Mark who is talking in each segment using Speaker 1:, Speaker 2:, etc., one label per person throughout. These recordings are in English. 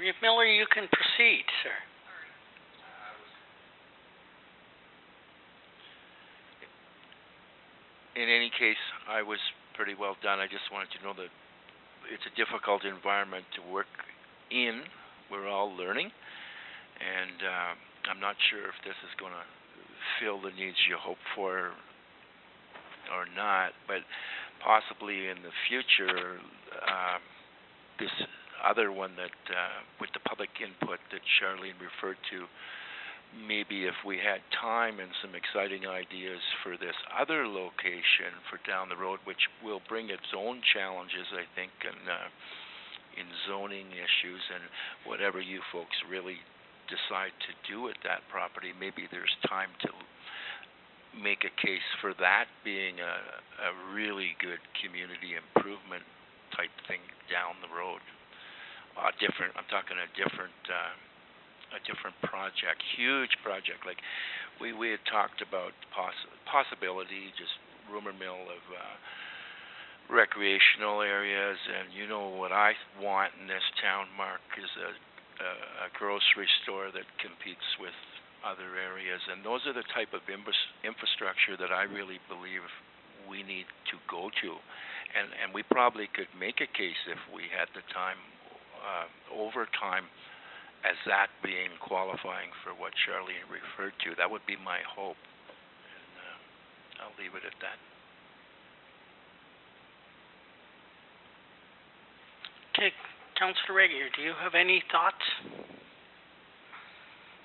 Speaker 1: Reeve Miller, you can proceed, sir.
Speaker 2: In any case, I was pretty well done. I just wanted to know that it's a difficult environment to work in. We're all learning, and I'm not sure if this is going to fill the needs you hope for or not, but possibly in the future, this other one that with the public input that Charlene referred to, maybe if we had time and some exciting ideas for this other location for down the road, which will bring its own challenges, I think, and in zoning issues and whatever you folks really decide to do with that property, maybe there's time to make a case for that being a really good community improvement type thing down the road. I'm talking a different project, huge project. Like we had talked about possibility, just rumor mill of recreational areas, and you know what I want in this town, Mark, is a grocery store that competes with other areas, and those are the type of infrastructure that I really believe we need to go to, and we probably could make a case if we had the time, over time, as that being qualifying for what Charlene referred to. That would be my hope, and I'll leave it at that.
Speaker 1: Okay, Councillor Regier, do you have any thoughts?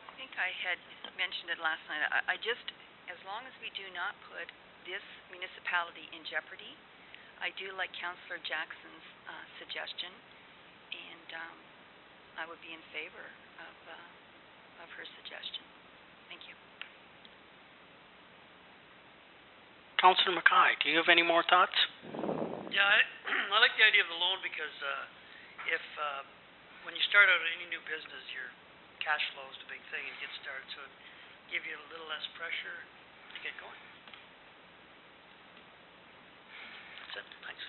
Speaker 3: I think I had mentioned it last night. I just, as long as we do not put this municipality in jeopardy, I do like Councillor Jackson's suggestion, and I would be in favor of her suggestion. Thank you.
Speaker 1: Councillor Mackay, do you have any more thoughts?
Speaker 4: Yeah, I like the idea of the loan because if when you start out any new business, your cash flow is the big thing and get started, so it give you a little less pressure to get going. That's it. Thanks.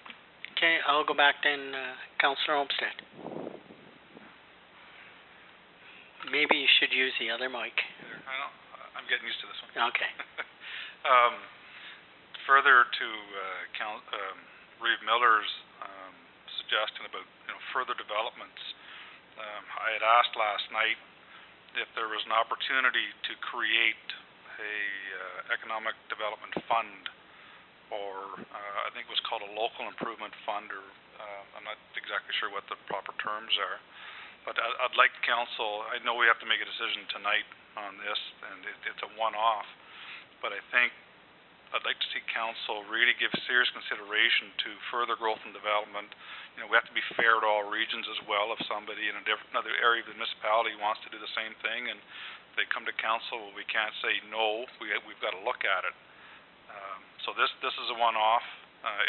Speaker 1: Okay, I'll go back then, Councillor Olmsted. Maybe you should use the other mic.
Speaker 5: I know. I'm getting used to this one.
Speaker 1: Okay.
Speaker 5: Further to Reeve Miller's suggestion about further developments, I had asked last night if there was an opportunity to create a economic development fund, or I think it was called a local improvement fund, or I'm not exactly sure what the proper terms are. But I'd like council, I know we have to make a decision tonight on this, and it's a one-off, but I think I'd like to see council really give serious consideration to further growth and development. We have to be fair to all regions as well. If somebody in another area of the municipality wants to do the same thing and they come to council, we can't say no, we've got to look at it. So this is a one-off.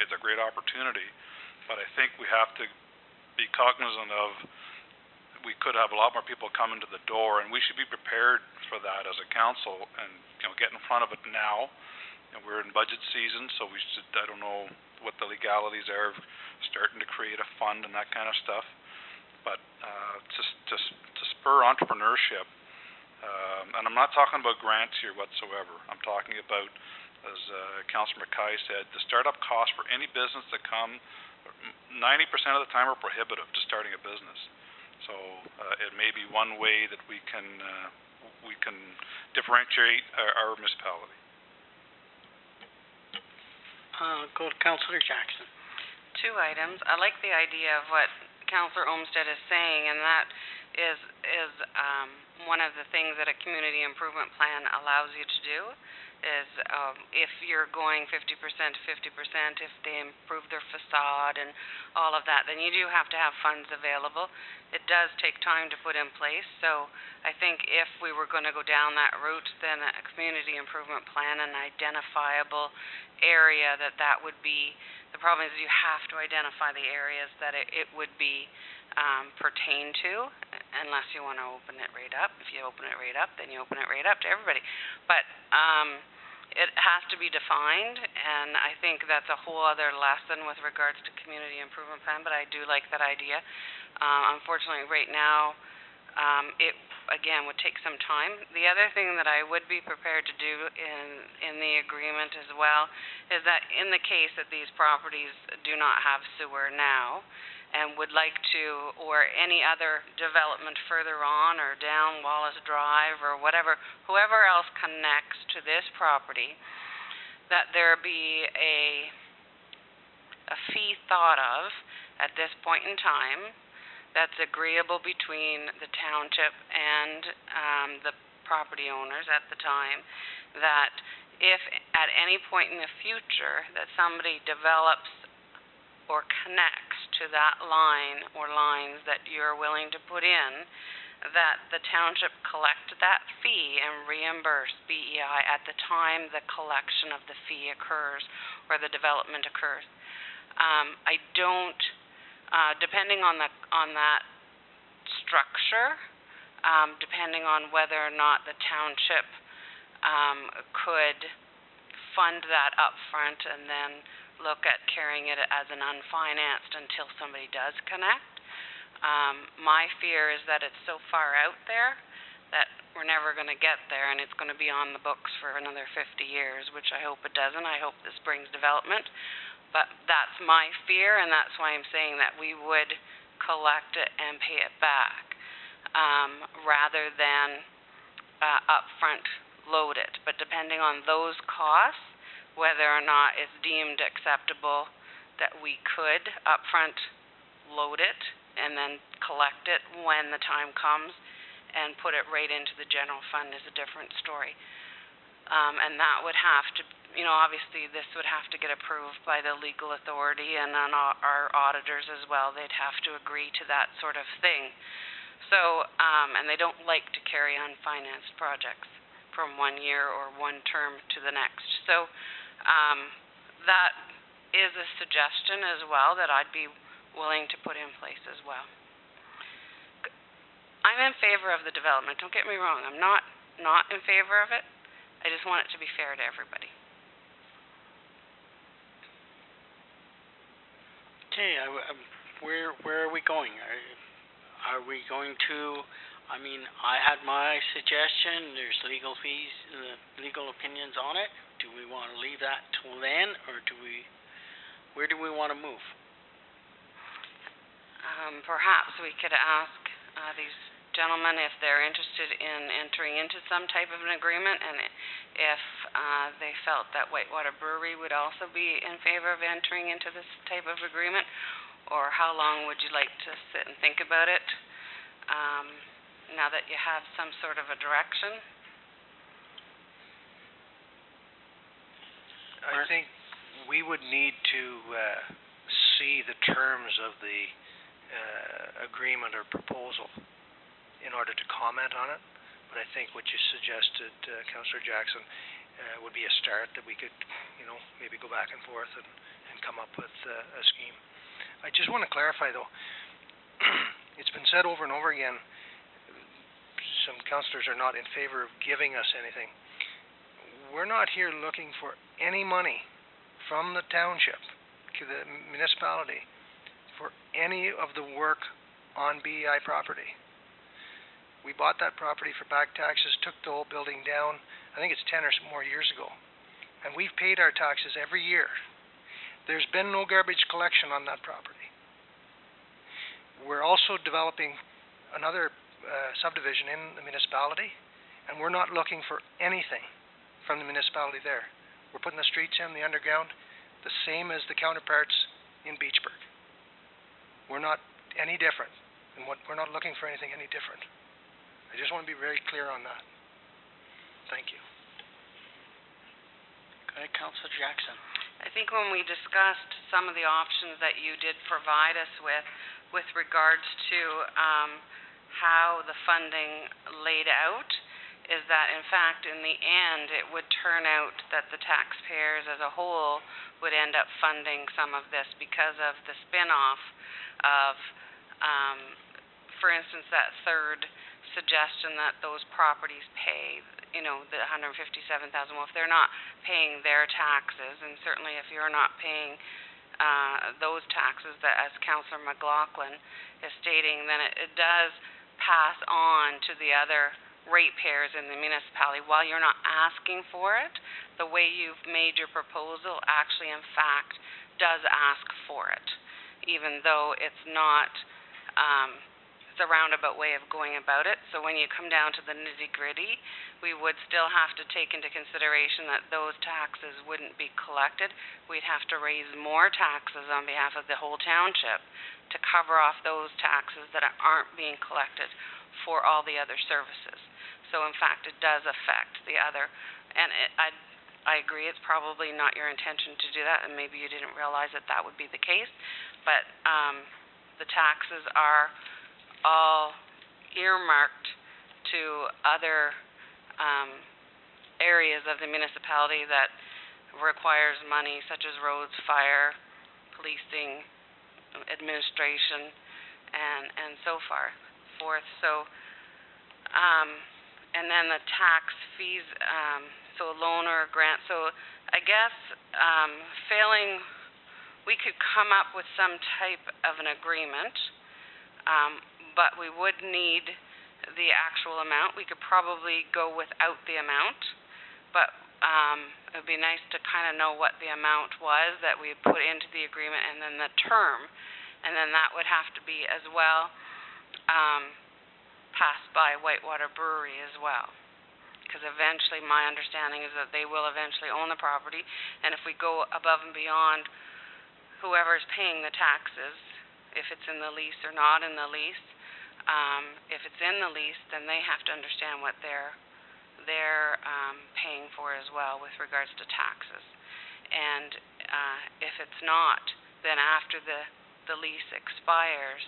Speaker 5: It's a great opportunity, but I think we have to be cognizant of we could have a lot more people come into the door, and we should be prepared for that as a council and get in front of it now. We're in budget season, so we should, I don't know what the legalities are of starting to create a fund and that kind of stuff, but to spur entrepreneurship, and I'm not talking about grants here whatsoever. I'm talking about, as Councillor Mackay said, the startup costs for any business that come, 90% of the time are prohibitive to starting a business. So it may be one way that we can differentiate our municipality.
Speaker 1: Go to Councillor Jackson.
Speaker 6: 2 items. I like the idea of what Councillor Olmsted is saying, and that is one of the things that a community improvement plan allows you to do. Is if you're going 50% to 50%, if they improve their facade and all of that, then you do have to have funds available. It does take time to put in place, so I think if we were going to go down that route, then a community improvement plan, an identifiable area that would be, the problem is you have to identify the areas that it would be pertain to, unless you want to open it right up. If you open it right up, then you open it right up to everybody. But it has to be defined, and I think that's a whole other lesson with regards to community improvement plan, but I do like that idea. Unfortunately, right now, it again would take some time. The other thing that I would be prepared to do in the agreement as well is that in the case that these properties do not have sewer now and would like to, or any other development further on or down Wallace Drive or whatever, whoever else connects to this property, that there be a fee thought of at this point in time that's agreeable between the township and the property owners at the time, that if at any point in the future that somebody develops or connects to that line or lines that you're willing to put in, that the township collect that fee and reimburse BEI at the time the collection of the fee occurs or the development occurs. I don't, depending on that structure, depending on whether or not the township could fund that up front and then look at carrying it as an unfinanced until somebody does connect. My fear is that it's so far out there that we're never going to get there, and it's going to be on the books for another 50 years, which I hope it doesn't. I hope this brings development. But that's my fear, and that's why I'm saying that we would collect it and pay it back rather than upfront load it. But depending on those costs, whether or not it's deemed acceptable that we could upfront load it and then collect it when the time comes and put it right into the general fund is a different story. And that would have to, obviously this would have to get approved by the legal authority and then our auditors as well. They'd have to agree to that sort of thing. So, and they don't like to carry unfinanced projects from one year or one term to the next. So, that is a suggestion as well that I'd be willing to put in place as well. I'm in favor of the development. Don't get me wrong. I'm not in favor of it. I just want it to be fair to everybody.
Speaker 1: Okay, where are we going? Are we going to, I had my suggestion, there's legal fees, legal opinions on it. Do we want to leave that till then, or where do we want to move?
Speaker 6: Perhaps we could ask these gentlemen if they're interested in entering into some type of an agreement, and if they felt that Whitewater Brewery would also be in favor of entering into this type of agreement, or how long would you like to sit and think about it now that you have some sort of a direction?
Speaker 7: I think we would need to see the terms of the agreement or proposal in order to comment on it. But I think what you suggested, Councillor Jackson, would be a start that we could, maybe go back and forth and come up with a scheme. I just want to clarify, though, it's been said over and over again, some councillors are not in favor of giving us anything. We're not here looking for any money from the township to the municipality for any of the work on BEI property. We bought that property for back taxes, took the whole building down, I think it's 10 or more years ago. And we've paid our taxes every year. There's been no garbage collection on that property. We're also developing another subdivision in the municipality, and we're not looking for anything from the municipality there. We're putting the streets in, the underground, the same as the counterparts in Beachburg. We're not any different, and we're not looking for anything any different. I just want to be very clear on that. Thank you.
Speaker 1: Okay, Councillor Jackson.
Speaker 6: I think when we discussed some of the options that you did provide us with regards to how the funding laid out, is that in fact in the end it would turn out that the taxpayers as a whole would end up funding some of this because of the spin-off of, for instance, that third suggestion that those properties pay, the $157,000. Well, if they're not paying their taxes, and certainly if you're not paying those taxes, that as Councillor McLaughlin is stating, then it does pass on to the other ratepayers in the municipality while you're not asking for it. The way you've made your proposal actually, in fact, does ask for it, even though it's not it's a roundabout way of going about it. So when you come down to the nitty-gritty, we would still have to take into consideration that those taxes wouldn't be collected. We'd have to raise more taxes on behalf of the whole township to cover off those taxes that aren't being collected for all the other services. So in fact, it does affect the other, and I agree it's probably not your intention to do that, and maybe you didn't realize that that would be the case, but the taxes are all earmarked to other areas of the municipality that requires money, such as roads, fire, policing, administration, and so forth. So, and then the tax fees, so a loan or a grant. So I guess failing, we could come up with some type of an agreement, but we would need the actual amount. We could probably go without the amount, but it would be nice to kind of know what the amount was that we put into the agreement, and then the term, and then that would have to be as well passed by Whitewater Brewery as well, because eventually my understanding is that they will eventually own the property, and if we go above and beyond whoever's paying the taxes, if it's in the lease or not in the lease, if it's in the lease, then they have to understand what they're paying for as well with regards to taxes. And if it's not, then after the lease expires,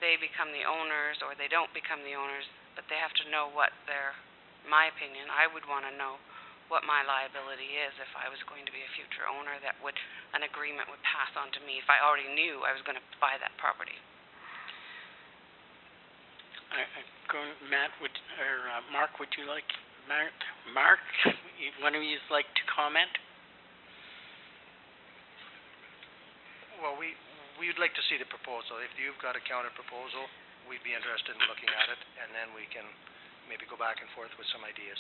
Speaker 6: they become the owners, or they don't become the owners, but they have to know what my opinion, I would want to know what my liability is if I was going to be a future owner that an agreement would pass on to me if I already knew I was going to buy that property.
Speaker 1: Matt, Mark, would you like, Mark, one of you like to comment?
Speaker 7: Well, we'd like to see the proposal. If you've got a counter proposal, we'd be interested in looking at it, and then we can maybe go back and forth with some ideas.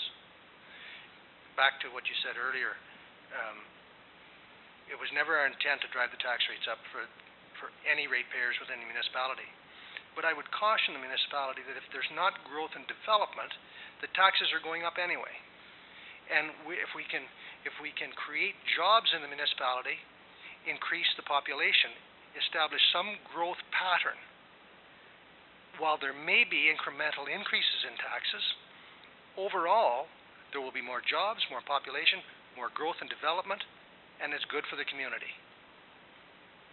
Speaker 7: Back to what you said earlier, it was never our intent to drive the tax rates up for any ratepayers within the municipality. But I would caution the municipality that if there's not growth and development, the taxes are going up anyway. And if we can create jobs in the municipality, increase the population, establish some growth pattern, while there may be incremental increases in taxes, overall there will be more jobs, more population, more growth and development, and it's good for the community.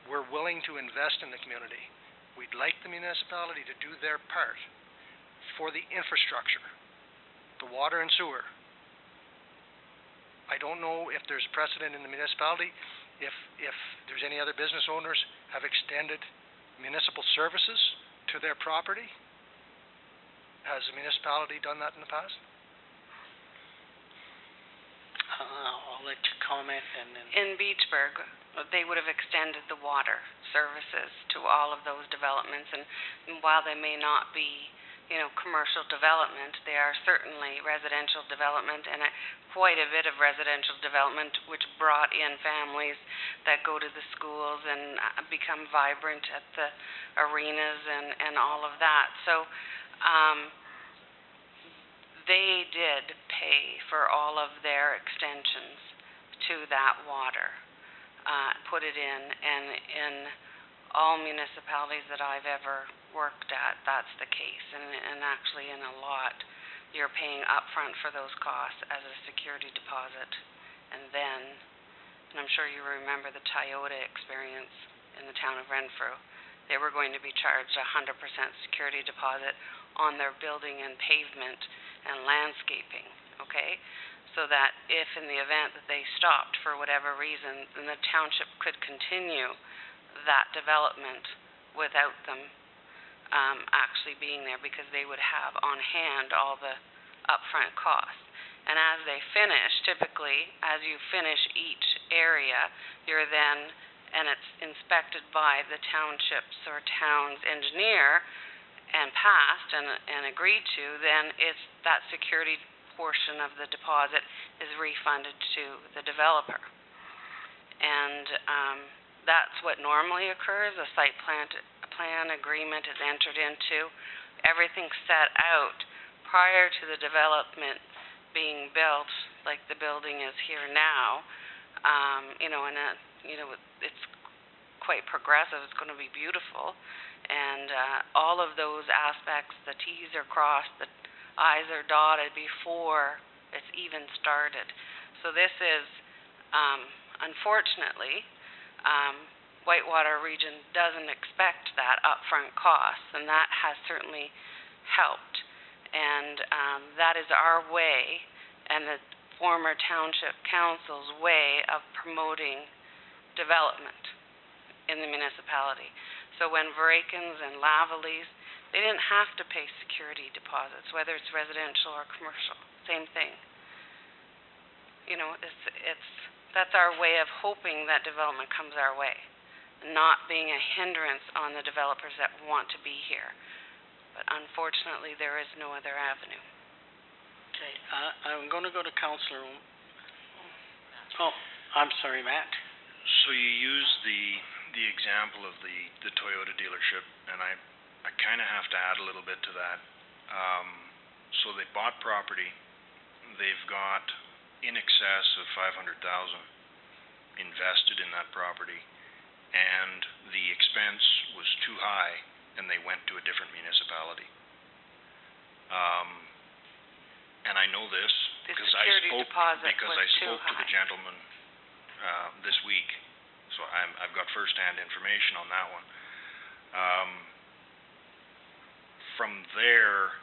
Speaker 7: We're willing to invest in the community. We'd like the municipality to do their part for the infrastructure, the water and sewer. I don't know if there's precedent in the municipality, if there's any other business owners have extended municipal services to their property. Has the municipality done that in the past?
Speaker 1: I'll let you comment, and then...
Speaker 6: In Beachburg, they would have extended the water services to all of those developments, and while they may not be, commercial development, they are certainly residential development, and quite a bit of residential development, which brought in families that go to the schools and become vibrant at the arenas and all of that. So they did pay for all of their extensions to that water, put it in, and in all municipalities that I've ever worked at, that's the case, and actually in a lot, you're paying upfront for those costs as a security deposit, and I'm sure you remember the Toyota experience in the town of Renfrew. They were going to be charged 100% security deposit on their building and pavement and landscaping, okay? So that if in the event that they stopped for whatever reason, then the township could continue that development without them actually being there, because they would have on hand all the upfront costs. And as they finish, typically, as you finish each area, you're then, and it's inspected by the township's or town's engineer, and passed and agreed to, then it's that security portion of the deposit is refunded to the developer. And that's what normally occurs. A site plan agreement is entered into. Everything's set out prior to the development being built, like the building is here now. It's quite progressive. It's going to be beautiful. And all of those aspects, the T's are crossed, the I's are dotted before it's even started. So this is, unfortunately, Whitewater region doesn't expect that upfront cost, and that has certainly helped. And that is our way, and the former township council's way of promoting development in the municipality. So when Verakins and Lavalley's, they didn't have to pay security deposits, whether it's residential or commercial, same thing. That's our way of hoping that development comes our way, not being a hindrance on the developers that want to be here. But unfortunately, there is no other avenue.
Speaker 1: Okay, I'm going to go to Councillor. Oh, I'm sorry, Matt.
Speaker 8: So you use the example of the Toyota dealership, and I kind of have to add a little bit to that. So they bought property. They've got in excess of $500,000 invested in that property, and the expense was too high, and they went to a different municipality. And I know this because I spoke to the gentleman this week, so I've got first-hand information on that one. From there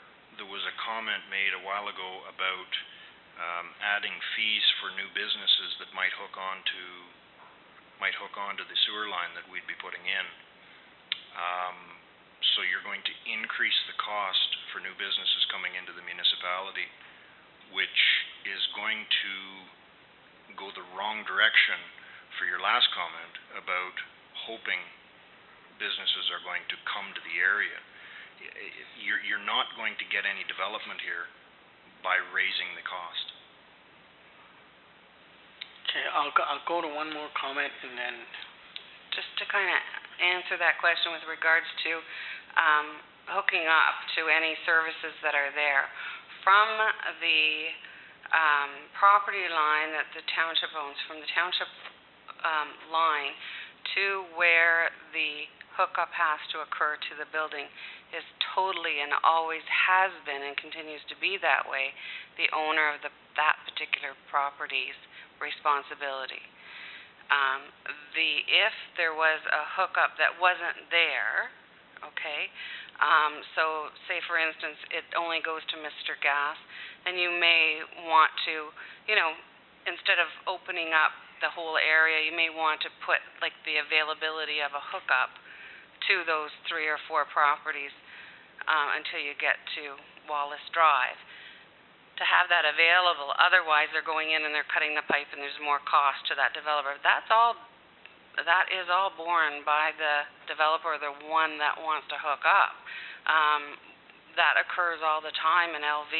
Speaker 8: was a comment made a while ago about adding fees for new businesses that might hook onto the sewer line that we'd be putting in. So you're going to increase the cost for new businesses coming into the municipality, which is going to go the wrong direction for your last comment about hoping businesses are going to come to the area. You're not going to get any development here by raising the cost.
Speaker 1: Okay, I'll go to one more comment and then.
Speaker 6: Just to kind of answer that question with regards to hooking up to any services that are there. From the property line that the township owns, from the township line to where the hookup has to occur to the building is totally and always has been and continues to be that way the owner of that particular property's responsibility. If there was a hookup that wasn't there, okay, so say for instance it only goes to Mr. Gas, and you may want to, instead of opening up the whole area, you may want to put like the availability of a hookup to those 3 or 4 properties until you get to Wallace Drive. To have that available, otherwise they're going in and they're cutting the pipe and there's more cost to that developer. That is all borne by the developer, the one that wants to hook up. That occurs all the time in LV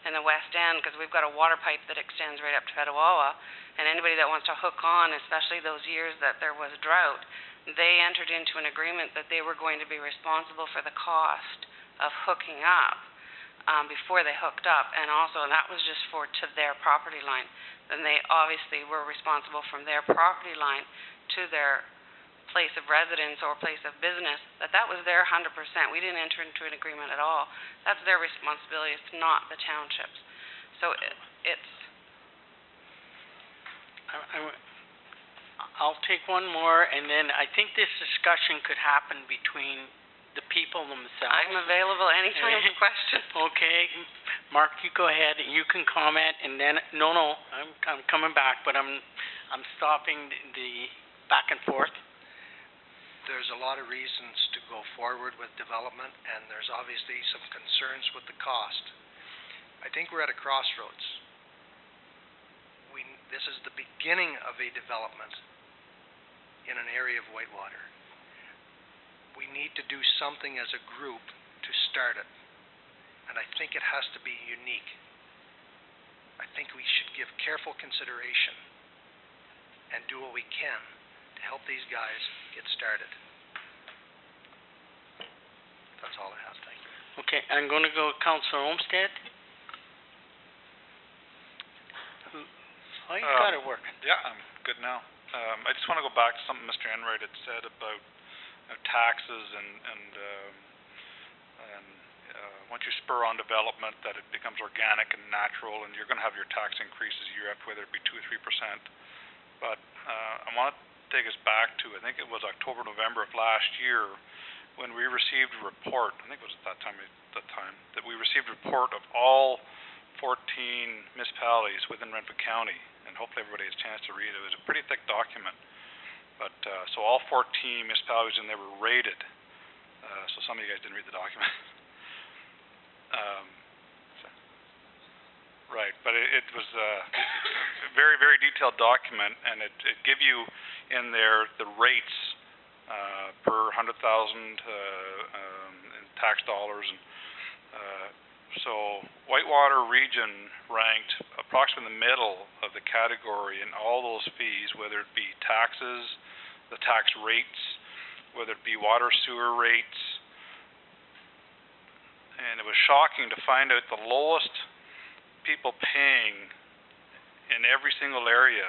Speaker 6: in the West End, because we've got a water pipe that extends right up to Petawawa, and anybody that wants to hook on, especially those years that there was drought, they entered into an agreement that they were going to be responsible for the cost of hooking up before they hooked up, and that was just to their property line. Then they obviously were responsible from their property line to their place of residence or place of business, that was their 100%. We didn't enter into an agreement at all. That's their responsibility. It's not the township's. So it's.
Speaker 1: I'll take one more, and then I think this discussion could happen between the people themselves.
Speaker 6: I'm available anytime for questions.
Speaker 1: Okay, Mark, you go ahead and you can comment, and then I'm coming back, but I'm stopping the back and forth.
Speaker 7: There's a lot of reasons to go forward with development, and there's obviously some concerns with the cost. I think we're at a crossroads. This is the beginning of a development in an area of Whitewater. We need to do something as a group to started. And I think it has to be unique. I think we should give careful consideration and do what we can to help these guys get started. That's all I have, thank you.
Speaker 1: Okay, I'm gonna go Councillor Olmsted. Oh, you got it working.
Speaker 5: Yeah, I'm good now. I just wanna go back to something Mr. Enright had said about taxes and once you spur on development, that it becomes organic and natural, and you're gonna have your tax increases year after, whether it be 2 or 3%. But I want to take us back to, I think it was October, November of last year, when we received a report. I think it was at that time that we received a report of all 14 municipalities within Renfrew County, and hopefully everybody has a chance to read it. It was a pretty thick document, but so all 14 municipalities in there were rated. So some of you guys didn't read the document. Right, but it was a very, very detailed document, and it give you in there the rates per 100,000 in tax dollars, and so Whitewater Region ranked approximately in the middle of the category in all those fees, whether it be taxes, the tax rates, whether it be water sewer rates, and it was shocking to find out the lowest people paying in every single area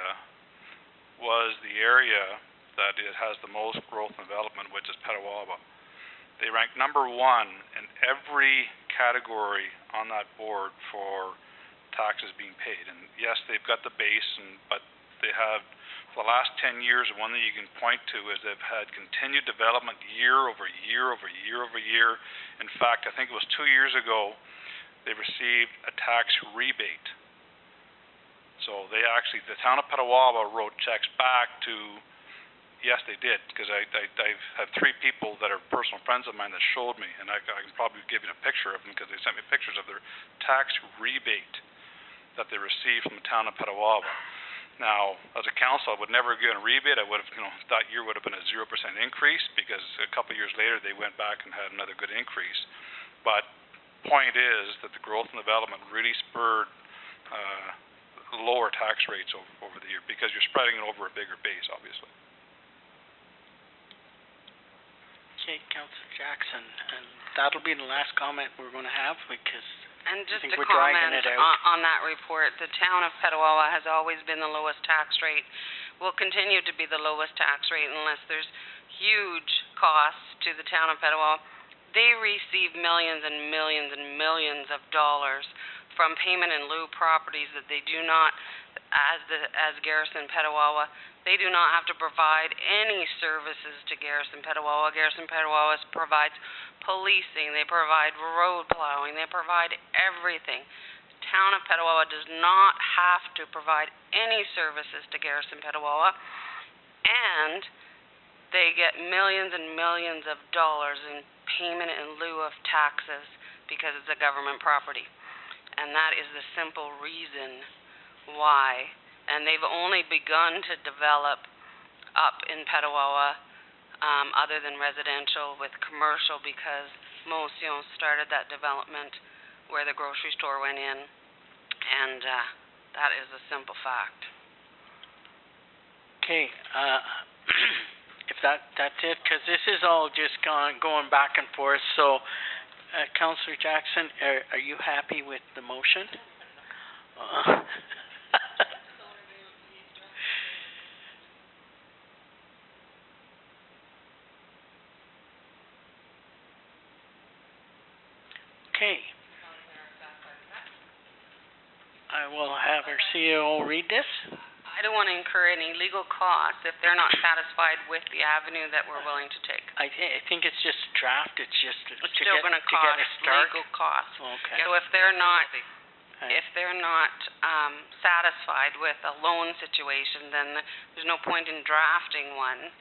Speaker 5: was the area that it has the most growth and development, which is Petawawa. They ranked number 1 in every category on that board for taxes being paid. And yes, they've got the base, but they have, for the last 10 years, one that you can point to is they've had continued development year over year over year over year. In fact, I think it was 2 years ago, they received a tax rebate. So they actually, the town of Petawawa wrote checks back to, yes they did, because I've had 3 people that are personal friends of mine that showed me, and I can probably give you a picture of them because they sent me pictures of their tax rebate that they received from the town of Petawawa. Now, as a council, I would never have given a rebate. I would have, that year would have been a 0% increase, because a couple of years later they went back and had another good increase. But point is that the growth and development really spurred lower tax rates over the year, because you're spreading it over a bigger base, obviously.
Speaker 1: Okay, Councillor Jackson, and that'll be the last comment we're going to have, because
Speaker 6: and just
Speaker 1: I think
Speaker 6: to
Speaker 1: we're dragging
Speaker 6: comment
Speaker 1: it out.
Speaker 6: on that report, the town of Petawawa has always been the lowest tax rate, will continue to be the lowest tax rate unless there's huge costs to the town of Petawawa. They receive millions and millions and millions of dollars from payment in lieu properties that they do not, as Garrison Petawawa, they do not have to provide any services to Garrison Petawawa. Garrison Petawawa provides policing, they provide road plowing, they provide everything. The town of Petawawa does not have to provide any services to Garrison Petawawa, and they get millions and millions of dollars in payment in lieu of taxes because it's a government property. And that is the simple reason why. And they've only begun to develop up in Petawawa, other than residential, with commercial, because most, started that development where the grocery store went in. And that is a simple fact.
Speaker 1: Okay, if that's it, because this is all just going back and forth. So, Councillor Jackson, are you happy with the motion? Okay. I will have our CEO read this.
Speaker 6: I don't want to incur any legal costs if they're not satisfied with the avenue that we're willing to take.
Speaker 1: I think it's just a draft. It's just
Speaker 6: It's still going to cost legal costs.
Speaker 1: Okay.
Speaker 6: So if they're not satisfied with a loan situation, then there's no point in drafting one,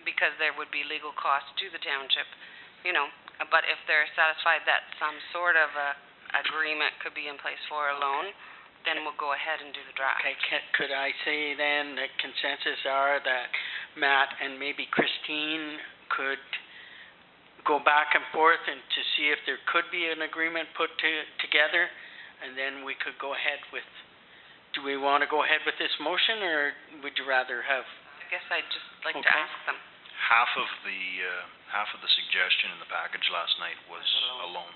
Speaker 6: because there would be legal costs to the township, But if they're satisfied that some sort of a agreement could be in place for a loan, then we'll go ahead and do the draft.
Speaker 1: Okay, could I say then that consensus are that Matt and maybe Christine could go back and forth and to see if there could be an agreement put together, and then we could go ahead with, do we want to go ahead with this motion, or would you rather have?
Speaker 6: I guess I'd just like to
Speaker 1: Okay.
Speaker 6: ask them.
Speaker 8: Half of the suggestion in the package last night was a loan.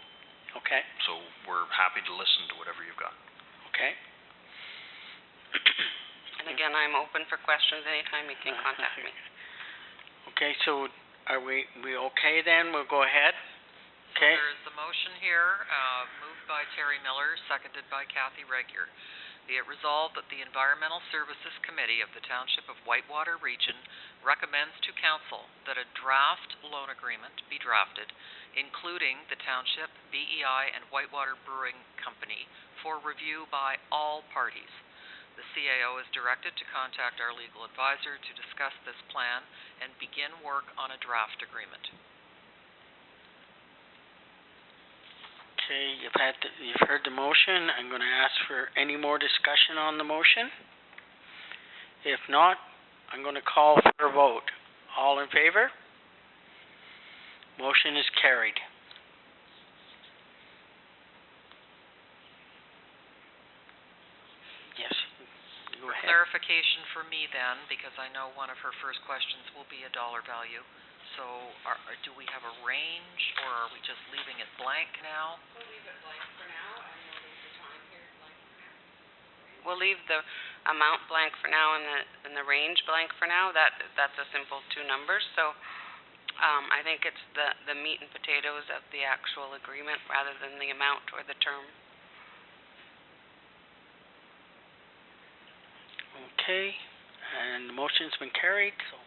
Speaker 1: Okay,
Speaker 8: So we're happy to listen to whatever you've got.
Speaker 1: okay.
Speaker 6: And again, I'm open for questions anytime you can contact me.
Speaker 1: Okay, so are we okay then? We'll go ahead? Okay,
Speaker 9: So there's the motion here, moved by Terry Miller, seconded by Kathy Regier. Be it resolved that the Environmental Services Committee of the Township of Whitewater Region recommends to Council that a draft loan agreement be drafted, including the Township, BEI, and Whitewater Brewing Company for review by all parties. The CAO is directed to contact our legal advisor to discuss this plan and begin work on a draft agreement.
Speaker 1: okay, you've heard the motion. I'm gonna ask for any more discussion on the motion. If not, I'm gonna call for a vote. All in favor? Motion is carried. Yes, go ahead.
Speaker 9: Clarification for me then, because I know one of her first questions will be a dollar value. So do we have a range, or are we just leaving it blank now?
Speaker 6: We'll leave it blank for now, and we'll leave the time period blank for now. We'll leave the amount blank for now and the range blank for now. That's a simple two numbers. So I think it's the meat and potatoes of the actual agreement rather than the amount or the term.
Speaker 1: Okay, and the motion's been carried, so.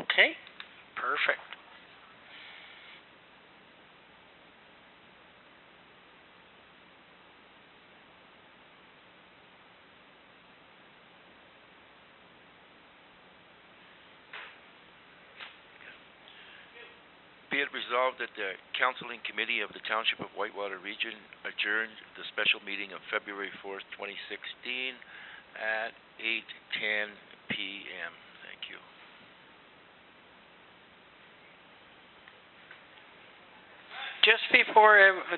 Speaker 1: Okay, perfect.
Speaker 2: Be it resolved that the Council and Committee of the Township of Whitewater Region adjourned the special meeting of February 4th, 2016 at 8:10 p.m. Thank you.
Speaker 1: Just before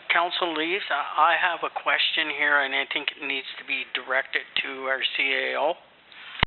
Speaker 1: council leaves, I have a question here, and I think it needs to be directed to our CAO.